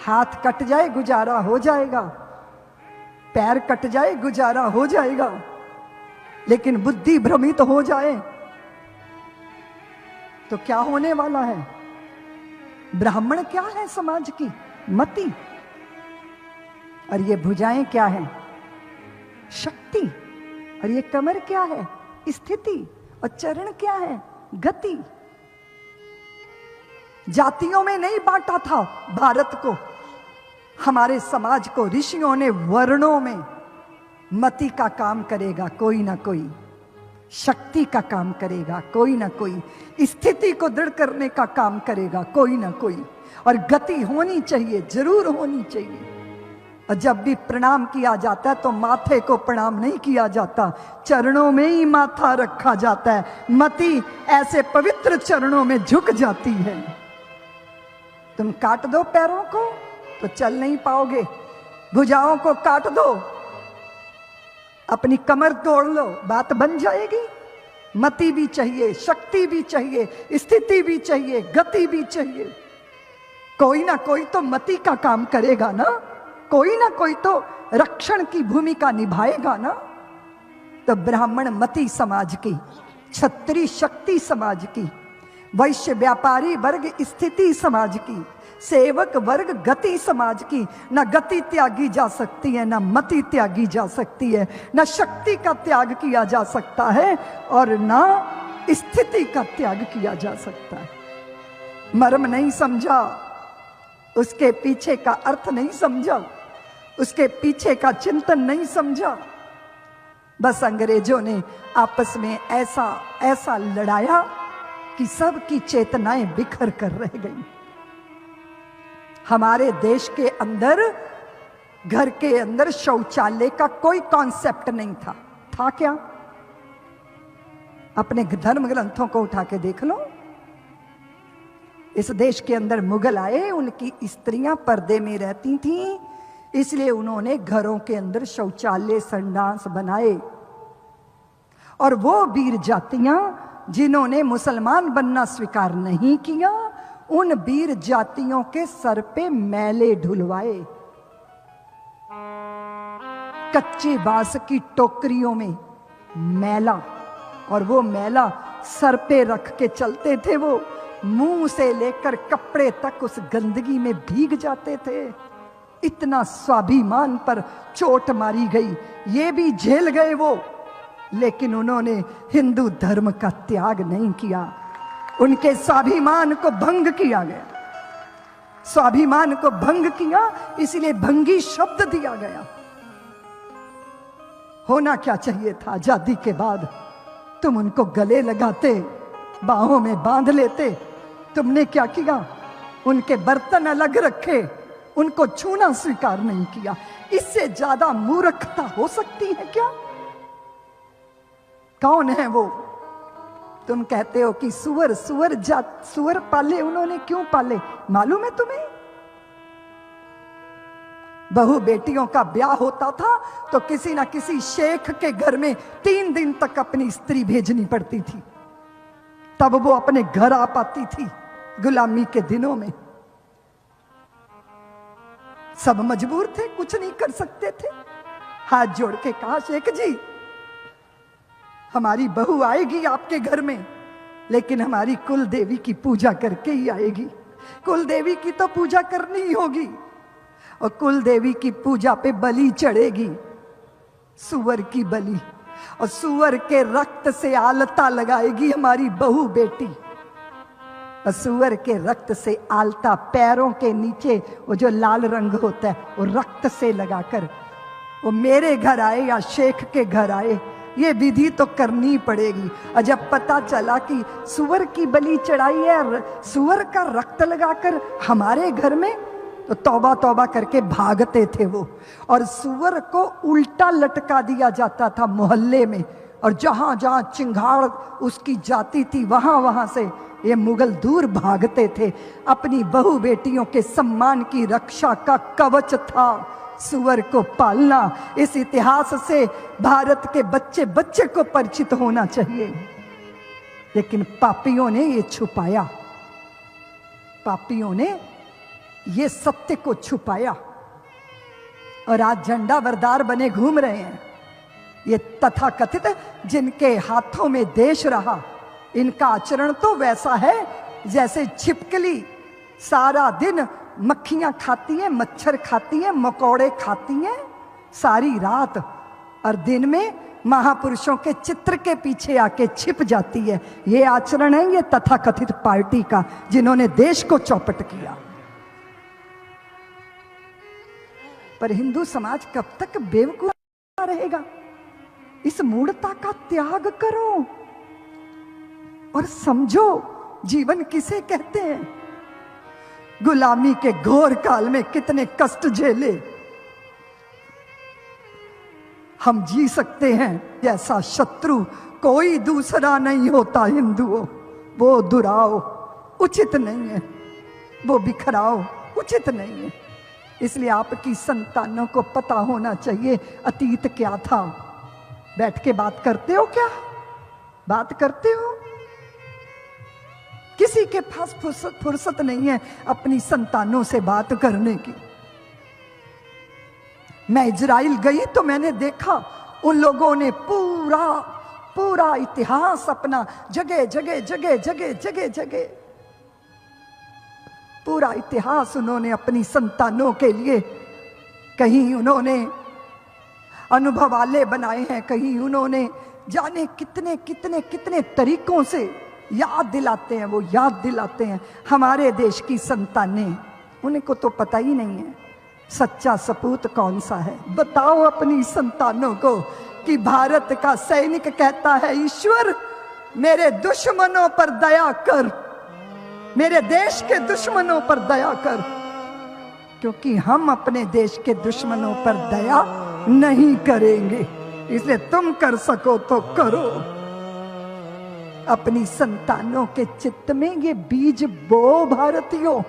हाथ कट जाए गुजारा हो जाएगा, पैर कट जाए गुजारा हो जाएगा, लेकिन बुद्धि भ्रमित हो जाए तो क्या होने वाला है? ब्राह्मण क्या है समाज की? मति। और ये भुजाएं क्या है? शक्ति। और ये कमर क्या है? स्थिति। और चरण क्या है? गति। जातियों में नहीं बांटा था भारत को, हमारे समाज को ऋषियों ने वर्णों में। मति का काम करेगा कोई ना कोई, शक्ति का काम करेगा कोई ना कोई, स्थिति को दृढ़ करने का काम करेगा कोई ना कोई, और गति होनी चाहिए, जरूर होनी चाहिए। और जब भी प्रणाम किया जाता है तो माथे को प्रणाम नहीं किया जाता, चरणों में ही माथा रखा जाता है। मति ऐसे पवित्र चरणों में झुक जाती है। तुम काट दो पैरों को तो चल नहीं पाओगे, भुजाओं को काट दो, अपनी कमर तोड़ लो, बात बन जाएगी। मति भी चाहिए, शक्ति भी चाहिए, स्थिति भी चाहिए, गति भी चाहिए। कोई ना कोई तो मति का काम करेगा ना, कोई ना कोई तो रक्षण की भूमिका निभाएगा ना। तो ब्राह्मण मति समाज की, क्षत्रिय शक्ति समाज की, वैश्य व्यापारी वर्ग स्थिति समाज की, सेवक वर्ग गति समाज की। न गति त्यागी जा सकती है, न मति त्यागी जा सकती है, न शक्ति का त्याग किया जा सकता है और न स्थिति का त्याग किया जा सकता है। मर्म नहीं समझा, उसके पीछे का अर्थ नहीं समझा, उसके पीछे का चिंतन नहीं समझा, बस अंग्रेजों ने आपस में ऐसा ऐसा लड़ाया कि सबकी चेतनाएं बिखर कर रह गई। हमारे देश के अंदर, घर के अंदर शौचालय का कोई कॉन्सेप्ट नहीं था। था क्या? अपने धर्म ग्रंथों को उठा के देख लो। इस देश के अंदर मुगल आए, उनकी स्त्रियां पर्दे में रहती थीं, इसलिए उन्होंने घरों के अंदर शौचालय संडास बनाए। और वो वीर जातियां जिन्होंने मुसलमान बनना स्वीकार नहीं किया, उन वीर जातियों के सर पे मैले ढुलवाए, कच्चे बांस की टोकरियों में मैला, और वो मैला सर पे रख के चलते थे। वो मुंह से लेकर कपड़े तक उस गंदगी में भीग जाते थे। इतना स्वाभिमान पर चोट मारी गई, ये भी झेल गए वो, लेकिन उन्होंने हिंदू धर्म का त्याग नहीं किया। उनके स्वाभिमान को भंग किया गया, स्वाभिमान को भंग किया, इसलिए भंगी शब्द दिया गया। होना क्या चाहिए था? आजादी के बाद तुम उनको गले लगाते, बाहों में बांध लेते। तुमने क्या किया? उनके बर्तन अलग रखे, उनको छूना स्वीकार नहीं किया। इससे ज्यादा मूर्खता हो सकती है क्या? कौन है वो? तुम कहते हो कि सुअर सुअर पाले। उन्होंने क्यों पाले मालूम है तुम्हें? बहू बेटियों का ब्याह होता था तो किसी ना किसी शेख के घर में 3 दिन तक अपनी स्त्री भेजनी पड़ती थी, तब वो अपने घर आ पाती थी। गुलामी के दिनों में सब मजबूर थे, कुछ नहीं कर सकते थे। हाथ जोड़ के कहा, शेख जी हमारी बहू आएगी आपके घर में, लेकिन हमारी कुल देवी की पूजा करके ही आएगी। कुल देवी की तो पूजा करनी ही होगी, और कुल देवी की पूजा पे बलि चढ़ेगी, सुअर की बलि, और सुअर के रक्त से आलता लगाएगी हमारी बहू बेटी। और सुअर के रक्त से आलता पैरों के नीचे वो जो लाल रंग होता है वो रक्त से लगाकर वो मेरे घर आए या शेख के घर आए, ये विधि तो करनी पड़ेगी। और जब पता चला कि सुअर की बलि चढ़ाई है, सुअर का रक्त लगाकर हमारे घर में, तो तौबा तौबा करके भागते थे वो। और सुअर को उल्टा लटका दिया जाता था मोहल्ले में, और जहां जहां चिंगाड़ उसकी जाती थी वहां वहां से ये मुगल दूर भागते थे। अपनी बहू बेटियों के सम्मान की रक्षा का कवच था सुअर को पालना। इस इतिहास से भारत के बच्चे बच्चे को परिचित होना चाहिए, लेकिन पापियों ने ये छुपाया, पापियों ने ये सत्य को छुपाया और आज झंडा वरदार बने घूम रहे हैं। ये तथाकथित जिनके हाथों में देश रहा, इनका आचरण तो वैसा है जैसे छिपकली सारा दिन मक्खियां खाती है, मच्छर खाती है, मकोड़े खाती हैं सारी रात, और दिन में महापुरुषों के चित्र के पीछे आके छिप जाती है। ये आचरण है ये तथाकथित पार्टी का, जिन्होंने देश को चौपट किया। पर हिंदू समाज कब तक बेवकूफ रहेगा? इस मूढ़ता का त्याग करो और समझो जीवन किसे कहते हैं। गुलामी के घोर काल में कितने कष्ट झेले, हम जी सकते हैं जैसा शत्रु कोई दूसरा नहीं होता। हिंदुओं, वो दुराओ उचित नहीं है, वो बिखराओ उचित नहीं है। इसलिए आपकी संतानों को पता होना चाहिए अतीत क्या था। बैठ के बात करते हो क्या? बात करते हो? किसी के पास फुर्सत नहीं है अपनी संतानों से बात करने की। मैं इजराइल गई तो मैंने देखा उन लोगों ने पूरा इतिहास अपना जगह जगह पूरा इतिहास उन्होंने अपनी संतानों के लिए, कहीं उन्होंने अनुभव वाले बनाए हैं, कहीं उन्होंने जाने कितने कितने कितने तरीकों से याद दिलाते हैं। वो याद दिलाते हैं हमारे देश की संतानें, उनको तो पता ही नहीं है सच्चा सपूत कौन सा है। बताओ अपनी संतानों को कि भारत का सैनिक कहता है, ईश्वर मेरे दुश्मनों पर दया कर, मेरे देश के दुश्मनों पर दया कर, क्योंकि हम अपने देश के दुश्मनों पर दया नहीं करेंगे। इसलिए तुम कर सको तो करो। अपनी संतानों के चित्त में ये बीज बो भारतीयों।